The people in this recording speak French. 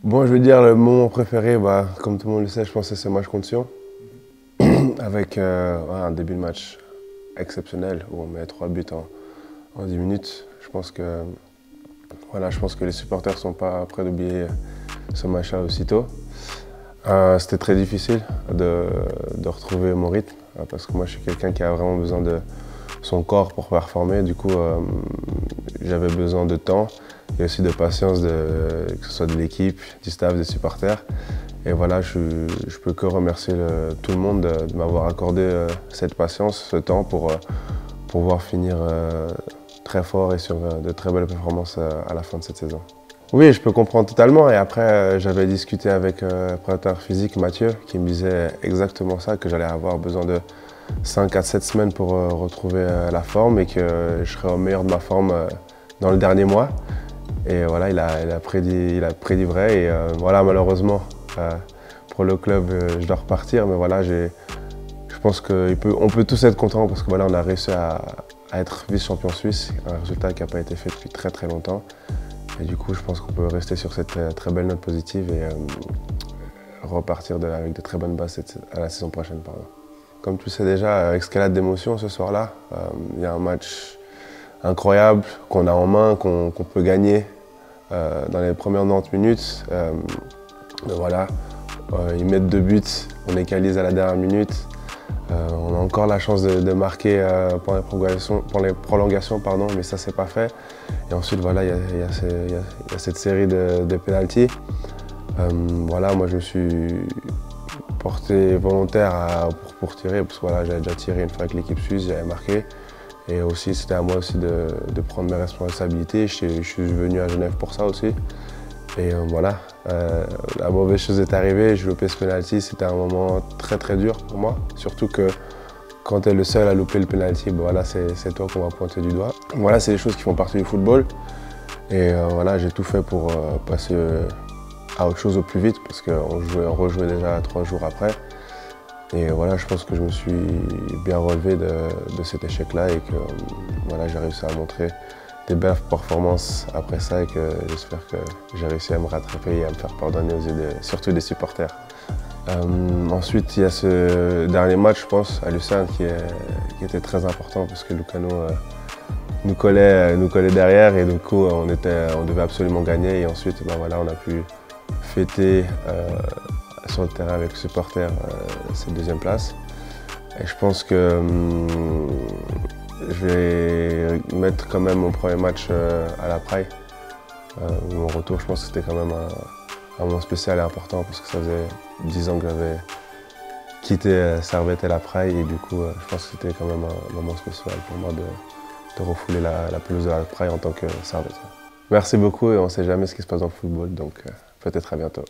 Bon, je veux dire, le moment préféré, comme tout le monde le sait, je pense que c'est ce match contre Sion, avec un début de match exceptionnel où on met 3 buts en 10 minutes. Je pense que les supporters ne sont pas prêts d'oublier ce match-là aussitôt. C'était très difficile de retrouver mon rythme, parce que moi je suis quelqu'un qui a vraiment besoin de son corps pour performer. Du coup, j'avais besoin de temps et aussi de patience, que ce soit de l'équipe, du staff, des supporters. Et voilà, je peux que remercier tout le monde de m'avoir accordé cette patience, ce temps pour pouvoir finir très fort et sur de très belles performances à la fin de cette saison. Oui, je peux comprendre totalement. Et après, j'avais discuté avec le préparateur physique Mathieu qui me disait exactement ça, que j'allais avoir besoin de 5 à 7 semaines pour retrouver la forme et que je serais au meilleur de ma forme dans le dernier mois. Et voilà, il a prédit vrai. Et voilà, malheureusement, pour le club, je dois repartir. Mais voilà, je pense qu'on peut tous être contents parce que voilà, on a réussi à être vice-champion suisse, un résultat qui n'a pas été fait depuis très très longtemps. Et du coup, je pense qu'on peut rester sur cette très belle note positive et repartir avec de très bonnes bases à la saison prochaine. Pardon. Comme tu sais déjà, escalade d'émotions ce soir-là. Il y a un match incroyable qu'on a en main, qu'on peut gagner dans les premières 90 minutes. Voilà, ils mettent 2 buts, on égalise à la dernière minute. On a encore la chance de marquer pour les prolongations, mais ça c'est pas fait. Et ensuite voilà, il y a cette série de pénaltys. Voilà, moi je me suis porté volontaire pour tirer, parce que voilà, j'avais déjà tiré une fois avec l'équipe suisse, j'avais marqué. Et aussi c'était à moi aussi de prendre mes responsabilités. Je suis venu à Genève pour ça aussi. Et voilà, la mauvaise chose est arrivée, j'ai loupé ce penalty, c'était un moment très très dur pour moi. Surtout que quand tu es le seul à louper le penalty, voilà, c'est toi qu'on va pointer du doigt. Voilà, c'est des choses qui font partie du football. Et voilà, j'ai tout fait pour passer à autre chose au plus vite, parce qu'on rejouait déjà 3 jours après. Et voilà, je pense que je me suis bien relevé de cet échec-là et que voilà, j'ai réussi à montrer des belles performances après ça et que j'espère que j'ai réussi à me rattraper et à me faire pardonner aux yeux surtout des supporters. Ensuite, il y a ce dernier match, je pense, à Lucerne qui était très important parce que Lucano nous collait derrière et du coup on devait absolument gagner et ensuite voilà, on a pu fêter sur le terrain avec les supporters cette 2e place. Et je pense que je vais mettre quand même mon premier match à la Praille. Mon retour, je pense que c'était quand même un moment spécial et important parce que ça faisait 10 ans que j'avais quitté Servette et la Praille et du coup, je pense que c'était quand même un moment spécial pour moi de refouler la pelouse de la Praille en tant que Servette. Merci beaucoup et on ne sait jamais ce qui se passe dans le football, donc peut-être à bientôt.